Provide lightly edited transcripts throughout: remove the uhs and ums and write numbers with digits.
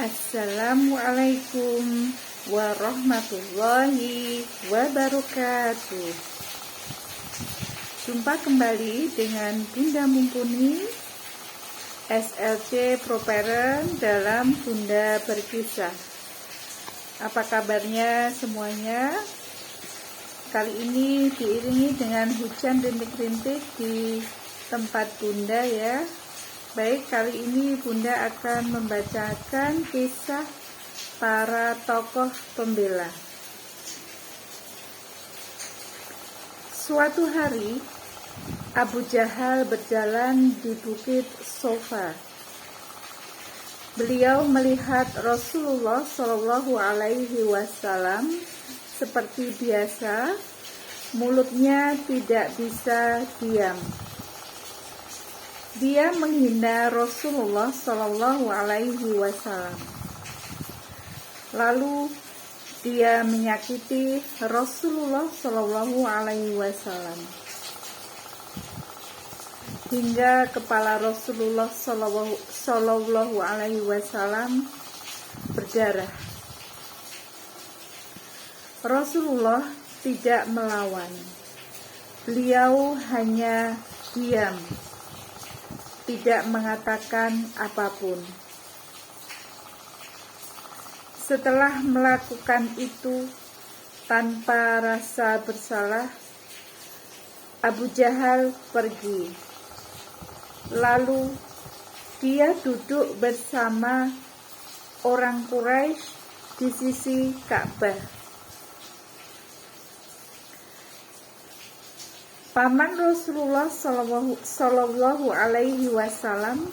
Assalamualaikum warahmatullahi wabarakatuh. Jumpa kembali dengan Bunda Mumpuni, SLC Pro Parent dalam Bunda Berkisah. Apa kabarnya semuanya? Kali ini diiringi dengan hujan rintik-rintik di tempat Bunda ya. Baik, kali ini Bunda akan membacakan kisah para tokoh pembela. Suatu hari, Abu Jahal berjalan di Bukit Sofa. Beliau melihat Rasulullah Shallallahu Alaihi Wasallam seperti biasa, mulutnya tidak bisa diam. Dia menghina Rasulullah Shallallahu Alaihi Wasallam. Lalu dia menyakiti Rasulullah Shallallahu Alaihi Wasallam hingga kepala Rasulullah Shallallahu Alaihi Wasallam berdarah. Rasulullah tidak melawan. Beliau hanya diam, tidak mengatakan apapun. Setelah melakukan itu tanpa rasa bersalah, Abu Jahal pergi. Lalu dia duduk bersama orang Quraisy di sisi Ka'bah. Paman Rasulullah Shallallahu Alaihi Wasallam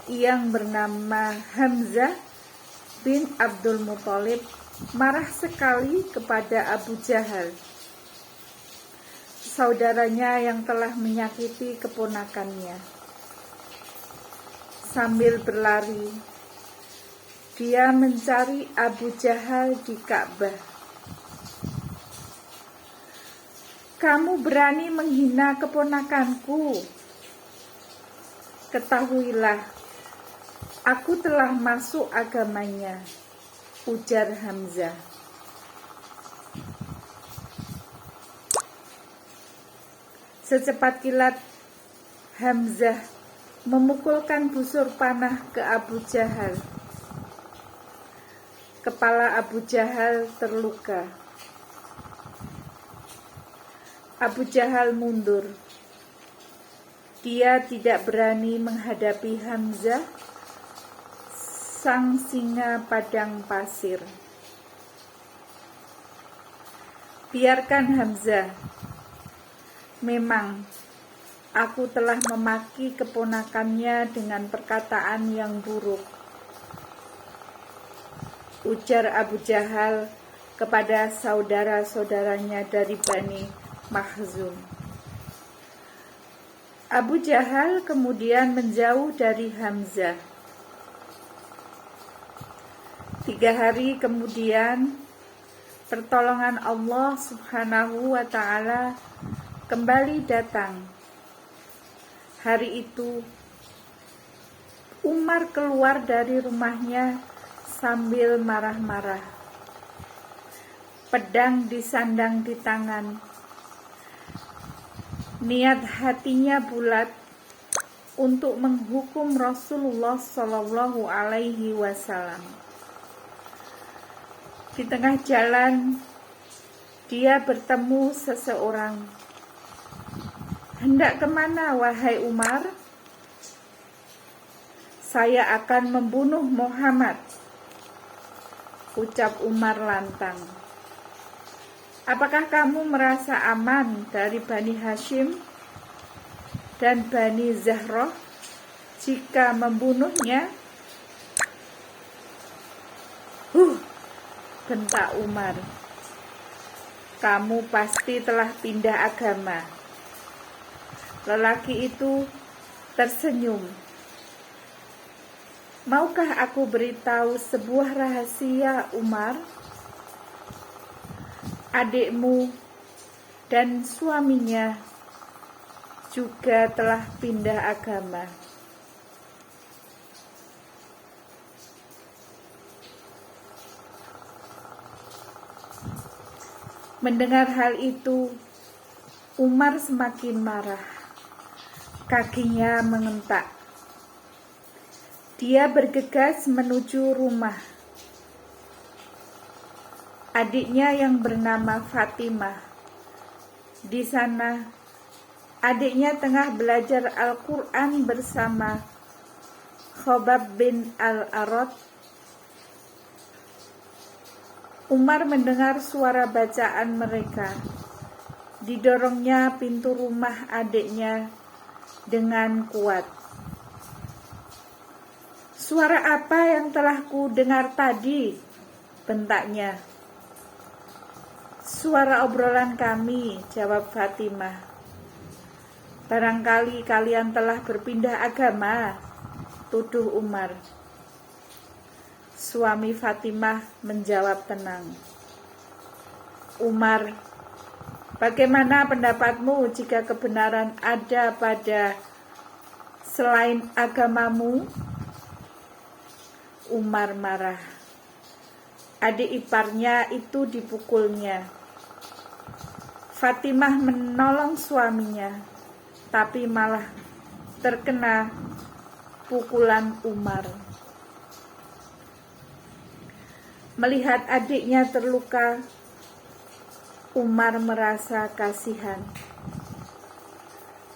yang bernama Hamzah bin Abdul Muthalib marah sekali kepada Abu Jahal, saudaranya yang telah menyakiti keponakannya. Sambil berlari, dia mencari Abu Jahal di Ka'bah. Kamu berani menghina keponakanku. Ketahuilah, aku telah masuk agamanya, ujar Hamzah. Secepat kilat, Hamzah memukulkan busur panah ke Abu Jahal. Kepala Abu Jahal terluka. Abu Jahal mundur. Dia tidak berani menghadapi Hamzah, sang singa padang pasir. Biarkan Hamzah. Memang aku telah memaki keponakannya dengan perkataan yang buruk, ujar Abu Jahal kepada saudara-saudaranya dari Bani Makhzum. Abu Jahal kemudian menjauh dari Hamzah. 3 hari kemudian, pertolongan Allah Subhanahu wa Ta'ala kembali datang. Hari itu, Umar keluar dari rumahnya sambil marah-marah. Pedang disandang di tangan. Niat hatinya bulat untuk menghukum Rasulullah Shallallahu Alaihi Wasallam. Di tengah jalan, dia bertemu seseorang. Hendak kemana, wahai Umar? Saya akan membunuh Muhammad, ucap Umar lantang. Apakah kamu merasa aman dari Bani Hashim dan Bani Zahroh jika membunuhnya? Bentak Umar. Kamu pasti telah pindah agama. Lelaki itu tersenyum. Maukah aku beritahu sebuah rahasia, Umar? Adikmu dan suaminya juga telah pindah agama. Mendengar hal itu, Umar semakin marah. Kakinya mengentak. Dia bergegas menuju rumah adiknya yang bernama Fatimah. Di sana, adiknya tengah belajar Al-Quran bersama Khobab bin Al-Arad. Umar mendengar suara bacaan mereka. Didorongnya pintu rumah adiknya dengan kuat. "Suara apa yang telah ku dengar tadi?" bentaknya. "Suara obrolan kami," jawab Fatimah. "Barangkali kalian telah berpindah agama," tuduh Umar. Suami Fatimah menjawab tenang. "Umar, bagaimana pendapatmu jika kebenaran ada pada selain agamamu?" Umar marah. Adik iparnya itu dipukulnya. Fatimah menolong suaminya, tapi malah terkena pukulan Umar. Melihat adiknya terluka, Umar merasa kasihan.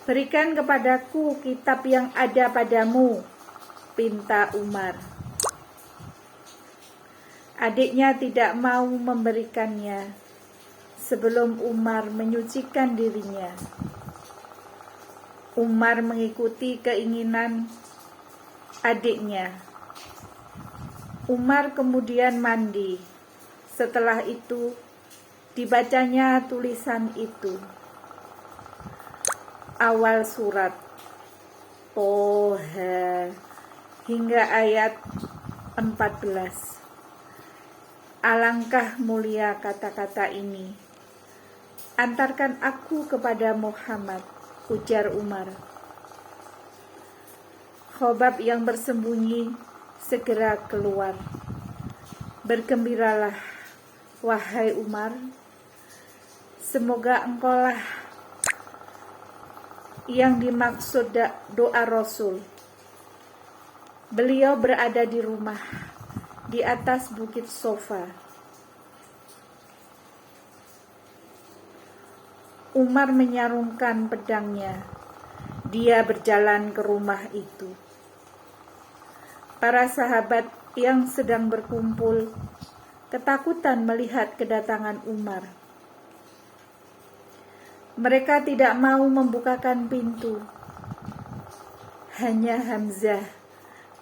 "Berikan kepadaku kitab yang ada padamu," pinta Umar. Adiknya tidak mau memberikannya sebelum Umar menyucikan dirinya. Umar mengikuti keinginan adiknya. Umar kemudian mandi. Setelah itu dibacanya tulisan itu. Awal surat Toha hingga ayat 14. Alangkah mulia kata-kata ini. "Antarkan aku kepada Muhammad," ujar Umar. Khobab yang bersembunyi segera keluar. "Bergembiralah, wahai Umar. Semoga engkaulah yang dimaksud doa Rasul. Beliau berada di rumah, di atas bukit Sofa." Umar menyarungkan pedangnya. Dia berjalan ke rumah itu. Para sahabat yang sedang berkumpul ketakutan melihat kedatangan Umar. Mereka tidak mau membukakan pintu. Hanya Hamzah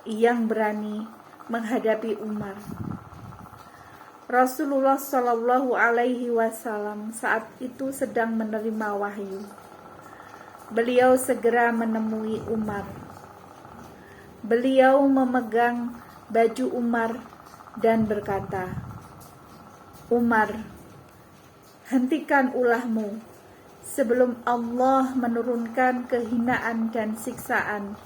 yang berani menghadapi Umar. Rasulullah Shallallahu Alaihi Wasallam saat itu sedang menerima wahyu. Beliau segera menemui Umar. Beliau memegang baju Umar dan berkata, "Umar, hentikan ulahmu sebelum Allah menurunkan kehinaan dan siksaan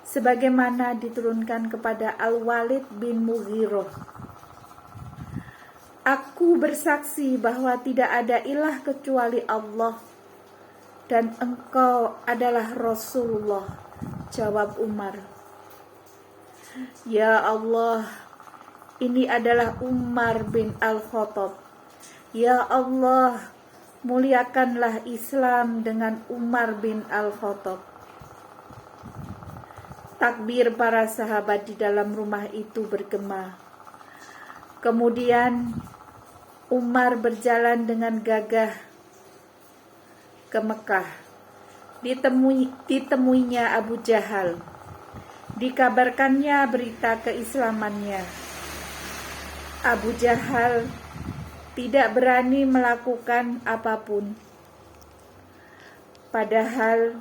sebagaimana diturunkan kepada Al-Walid bin Mughirah. Aku bersaksi bahwa tidak ada ilah kecuali Allah dan engkau adalah Rasulullah," jawab Umar. "Ya Allah, ini adalah Umar bin Al-Khattab. Ya Allah, muliakanlah Islam dengan Umar bin Al-Khattab." Takbir para sahabat di dalam rumah itu bergema. Kemudian Umar berjalan dengan gagah ke Mekah. Ditemuinya Abu Jahal. Dikabarkannya berita keislamannya. Abu Jahal tidak berani melakukan apapun. Padahal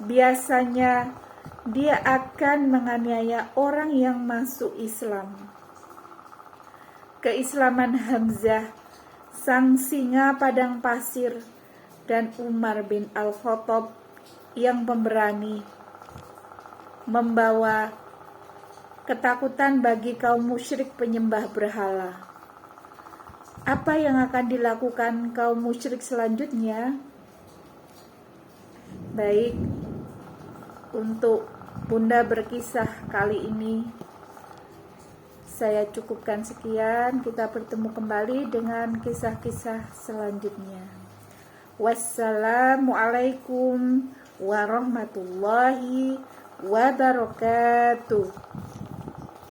biasanya dia akan menganiaya orang yang masuk Islam. Keislaman Hamzah, sang singa padang pasir, dan Umar bin Al-Khattab yang pemberani membawa ketakutan bagi kaum musyrik penyembah berhala. Apa yang akan dilakukan kaum musyrik selanjutnya? Baik, untuk Bunda berkisah kali ini saya cukupkan sekian. Kita bertemu kembali dengan kisah-kisah selanjutnya. Wassalamualaikum warahmatullahi wabarakatuh.